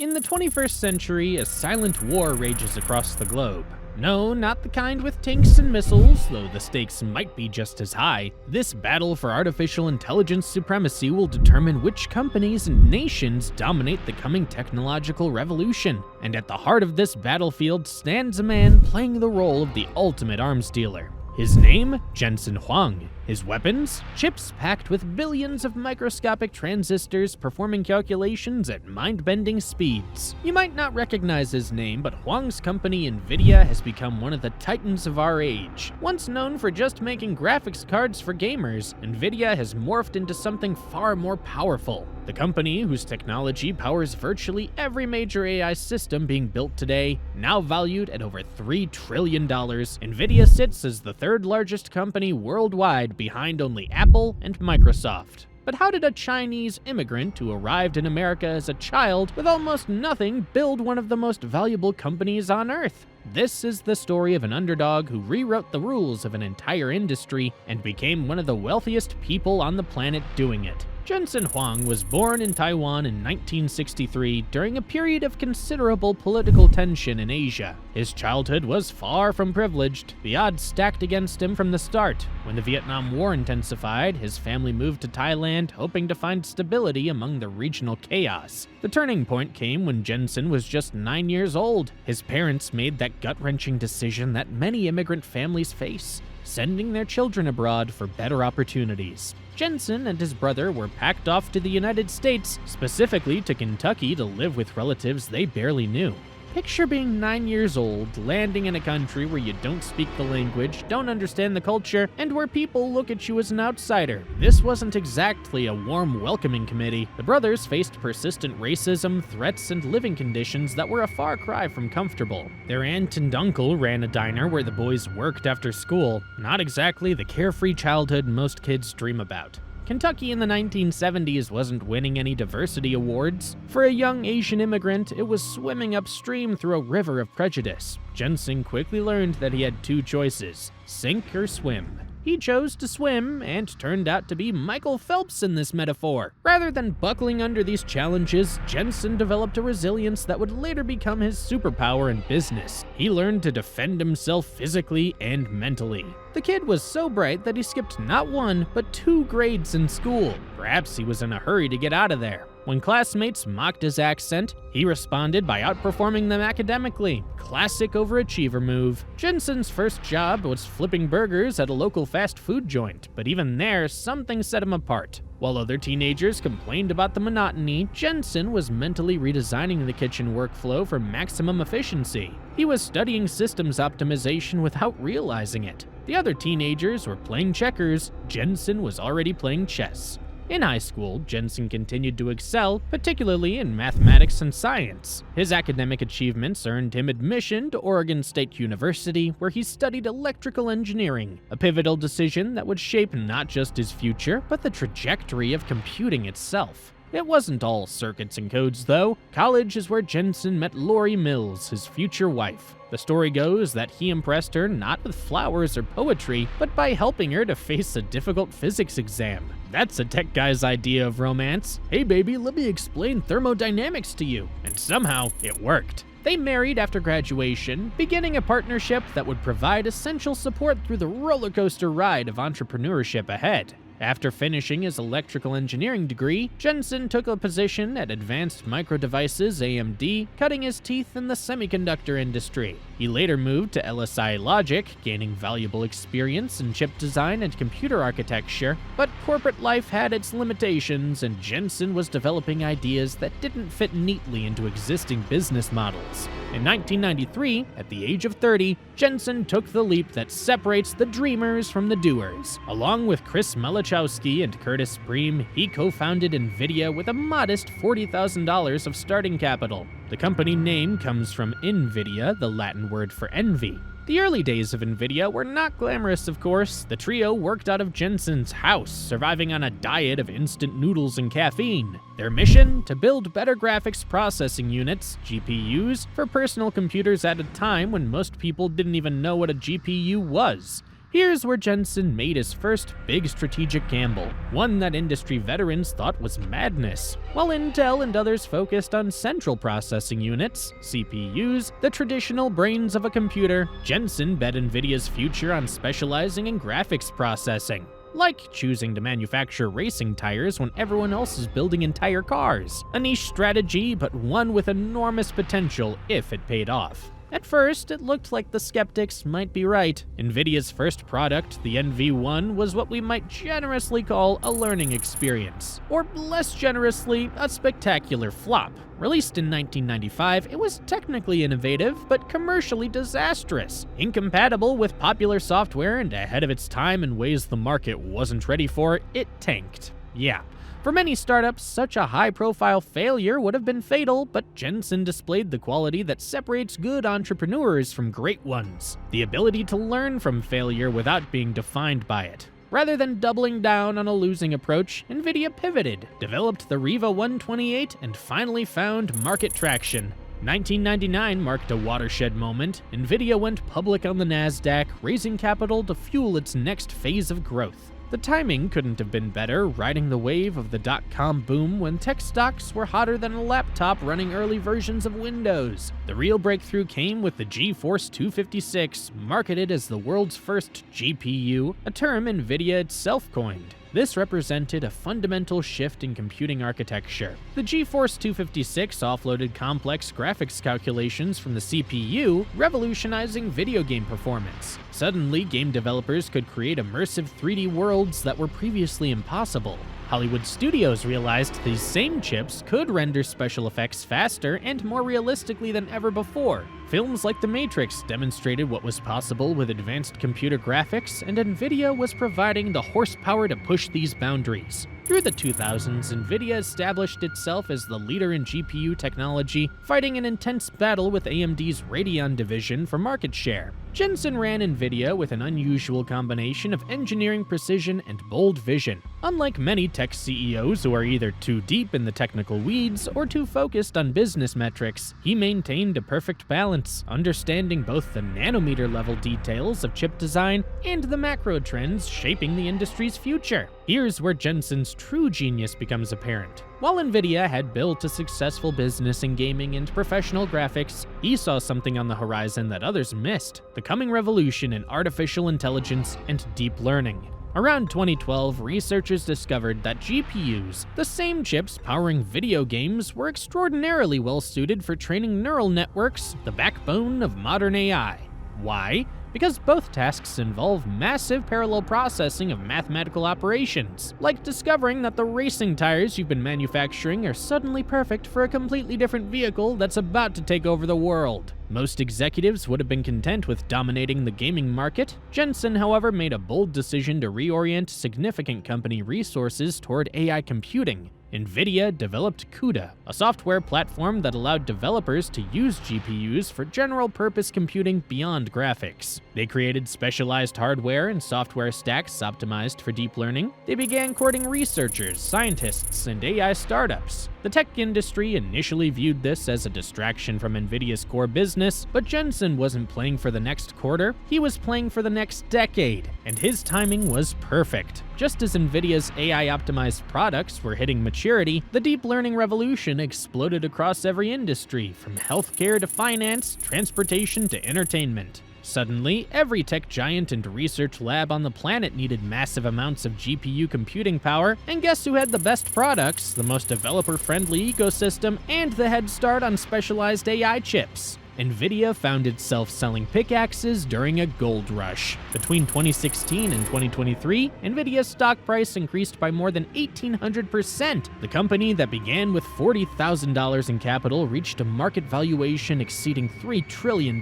In the 21st century, a silent war rages across the globe. No, not the kind with tanks and missiles, though the stakes might be just as high. This battle for artificial intelligence supremacy will determine which companies and nations dominate the coming technological revolution. And at the heart of this battlefield stands a man playing the role of the ultimate arms dealer. His name? Jensen Huang. His weapons? Chips packed with billions of microscopic transistors performing calculations at mind-bending speeds. You might not recognize his name, but Huang's company NVIDIA has become one of the titans of our age. Once known for just making graphics cards for gamers, NVIDIA has morphed into something far more powerful. The company, whose technology powers virtually every major AI system being built today, now valued at over $3 trillion, NVIDIA sits as the third largest company worldwide behind only Apple and Microsoft. But how did a Chinese immigrant who arrived in America as a child with almost nothing build one of the most valuable companies on Earth? This is the story of an underdog who rewrote the rules of an entire industry and became one of the wealthiest people on the planet doing it. Jensen Huang was born in Taiwan in 1963 during a period of considerable political tension in Asia. His childhood was far from privileged. The odds stacked against him from the start. When the Vietnam War intensified, his family moved to Thailand, hoping to find stability among the regional chaos. The turning point came when Jensen was just 9 years old. His parents made that gut-wrenching decision that many immigrant families face, sending their children abroad for better opportunities. Jensen and his brother were packed off to the United States, specifically to Kentucky, to live with relatives they barely knew. Picture being 9 years old, landing in a country where you don't speak the language, don't understand the culture, and where people look at you as an outsider. This wasn't exactly a warm, welcoming committee. The brothers faced persistent racism, threats, and living conditions that were a far cry from comfortable. Their aunt and uncle ran a diner where the boys worked after school. Not exactly the carefree childhood most kids dream about. Kentucky in the 1970s wasn't winning any diversity awards. For a young Asian immigrant, it was swimming upstream through a river of prejudice. Jensen quickly learned that he had two choices: sink or swim. He chose to swim, and turned out to be Michael Phelps in this metaphor. Rather than buckling under these challenges, Jensen developed a resilience that would later become his superpower in business. He learned to defend himself physically and mentally. The kid was so bright that he skipped not one, but 2 grades in school. Perhaps he was in a hurry to get out of there. When classmates mocked his accent, he responded by outperforming them academically. Classic overachiever move. Jensen's first job was flipping burgers at a local fast food joint, but even there, something set him apart. While other teenagers complained about the monotony, Jensen was mentally redesigning the kitchen workflow for maximum efficiency. He was studying systems optimization without realizing it. The other teenagers were playing checkers. Jensen was already playing chess. In high school, Jensen continued to excel, particularly in mathematics and science. His academic achievements earned him admission to Oregon State University, where he studied electrical engineering, a pivotal decision that would shape not just his future, but the trajectory of computing itself. It wasn't all circuits and codes, though. College is where Jensen met Lori Mills, his future wife. The story goes that he impressed her not with flowers or poetry, but by helping her to face a difficult physics exam. That's a tech guy's idea of romance. Hey baby, let me explain thermodynamics to you. And somehow, it worked. They married after graduation, beginning a partnership that would provide essential support through the roller coaster ride of entrepreneurship ahead. After finishing his electrical engineering degree, Jensen took a position at Advanced Micro Devices (AMD), cutting his teeth in the semiconductor industry. He later moved to LSI Logic, gaining valuable experience in chip design and computer architecture, but corporate life had its limitations, and Jensen was developing ideas that didn't fit neatly into existing business models. In 1993, at the age of 30, Jensen took the leap that separates the dreamers from the doers. Along with Chris Malachowski and Curtis Bream, he co-founded NVIDIA with a modest $40,000 of starting capital. The company name comes from NVIDIA, the Latin word for envy. The early days of NVIDIA were not glamorous, of course. The trio worked out of Jensen's house, surviving on a diet of instant noodles and caffeine. Their mission? To build better graphics processing units, GPUs, for personal computers at a time when most people didn't even know what a GPU was. Here's where Jensen made his first big strategic gamble, one that industry veterans thought was madness. While Intel and others focused on central processing units, CPUs, the traditional brains of a computer, Jensen bet NVIDIA's future on specializing in graphics processing. Like choosing to manufacture racing tires when everyone else is building entire cars. A niche strategy, but one with enormous potential if it paid off. At first, it looked like the skeptics might be right. NVIDIA's first product, the NV1, was what we might generously call a learning experience, or less generously, a spectacular flop. Released in 1995, it was technically innovative, but commercially disastrous. Incompatible with popular software and ahead of its time in ways the market wasn't ready for, it tanked. Yeah. For many startups, such a high-profile failure would have been fatal, but Jensen displayed the quality that separates good entrepreneurs from great ones: the ability to learn from failure without being defined by it. Rather than doubling down on a losing approach, NVIDIA pivoted, developed the Riva 128, and finally found market traction. 1999 marked a watershed moment. NVIDIA went public on the NASDAQ, raising capital to fuel its next phase of growth. The timing couldn't have been better, riding the wave of the dot-com boom when tech stocks were hotter than a laptop running early versions of Windows. The real breakthrough came with the GeForce 256, marketed as the world's first GPU, a term NVIDIA itself coined. This represented a fundamental shift in computing architecture. The GeForce 256 offloaded complex graphics calculations from the CPU, revolutionizing video game performance. Suddenly, game developers could create immersive 3D worlds that were previously impossible. Hollywood studios realized these same chips could render special effects faster and more realistically than ever before. Films like The Matrix demonstrated what was possible with advanced computer graphics, and NVIDIA was providing the horsepower to push these boundaries. Through the 2000s, NVIDIA established itself as the leader in GPU technology, fighting an intense battle with AMD's Radeon division for market share. Jensen ran NVIDIA with an unusual combination of engineering precision and bold vision. Unlike many tech CEOs who are either too deep in the technical weeds or too focused on business metrics, he maintained a perfect balance, understanding both the nanometer-level details of chip design and the macro trends shaping the industry's future. Here's where Jensen's true genius becomes apparent. While NVIDIA had built a successful business in gaming and professional graphics, he saw something on the horizon that others missed: the coming revolution in artificial intelligence and deep learning. Around 2012, researchers discovered that GPUs, the same chips powering video games, were extraordinarily well suited for training neural networks, the backbone of modern AI. Why? Because both tasks involve massive parallel processing of mathematical operations, like discovering that the racing tires you've been manufacturing are suddenly perfect for a completely different vehicle that's about to take over the world. Most executives would have been content with dominating the gaming market. Jensen, however, made a bold decision to reorient significant company resources toward AI computing. NVIDIA developed CUDA, a software platform that allowed developers to use GPUs for general-purpose computing beyond graphics. They created specialized hardware and software stacks optimized for deep learning. They began courting researchers, scientists, and AI startups. The tech industry initially viewed this as a distraction from NVIDIA's core business, but Jensen wasn't playing for the next quarter, he was playing for the next decade, and his timing was perfect. Just as NVIDIA's AI-optimized products were hitting maturity, the deep learning revolution exploded across every industry, from healthcare to finance, transportation to entertainment. Suddenly, every tech giant and research lab on the planet needed massive amounts of GPU computing power, and guess who had the best products, the most developer-friendly ecosystem, and the head start on specialized AI chips? NVIDIA found itself selling pickaxes during a gold rush. Between 2016 and 2023, NVIDIA's stock price increased by more than 1,800%. The company that began with $40,000 in capital reached a market valuation exceeding $3 trillion,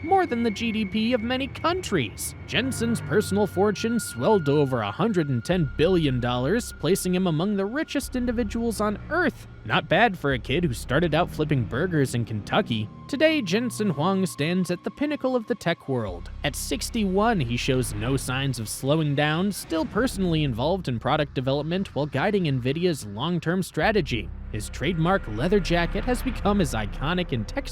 more than the GDP of many countries. Jensen's personal fortune swelled to over $110 billion, placing him among the richest individuals on Earth. Not bad for a kid who started out flipping burgers in Kentucky. Today, Jensen Huang stands at the pinnacle of the tech world. At 61, he shows no signs of slowing down, still personally involved in product development while guiding NVIDIA's long-term strategy. His trademark leather jacket has become as iconic in tech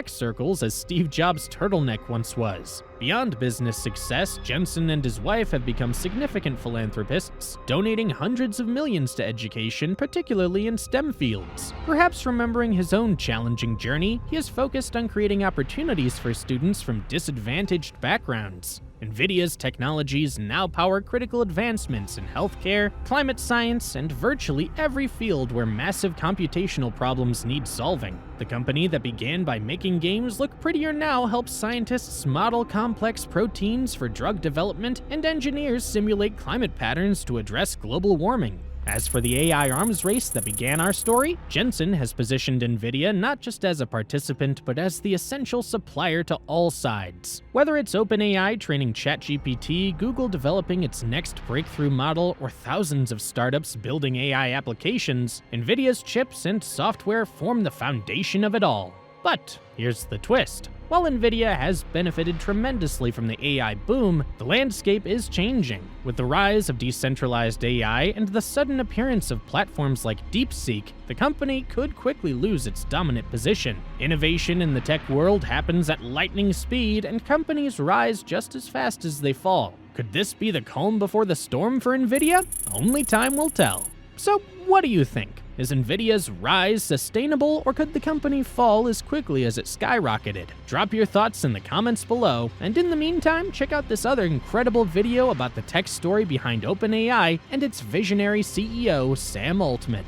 circles as Steve Jobs' turtleneck once was. Beyond business success, Jensen and his wife have become significant philanthropists, donating hundreds of millions to education, particularly in STEM fields. Perhaps remembering his own challenging journey, he is focused on creating opportunities for students from disadvantaged backgrounds. NVIDIA's technologies now power critical advancements in healthcare, climate science, and virtually every field where massive computational problems need solving. The company that began by making games look prettier now helps scientists model complex proteins for drug development and engineers simulate climate patterns to address global warming. As for the AI arms race that began our story, Jensen has positioned NVIDIA not just as a participant, but as the essential supplier to all sides. Whether it's OpenAI training ChatGPT, Google developing its next breakthrough model, or thousands of startups building AI applications, NVIDIA's chips and software form the foundation of it all. But here's the twist. While NVIDIA has benefited tremendously from the AI boom, the landscape is changing. With the rise of decentralized AI and the sudden appearance of platforms like DeepSeek, the company could quickly lose its dominant position. Innovation in the tech world happens at lightning speed, and companies rise just as fast as they fall. Could this be the calm before the storm for NVIDIA? Only time will tell. So, what do you think? Is NVIDIA's rise sustainable, or could the company fall as quickly as it skyrocketed? Drop your thoughts in the comments below, and in the meantime, check out this other incredible video about the tech story behind OpenAI and its visionary CEO, Sam Altman.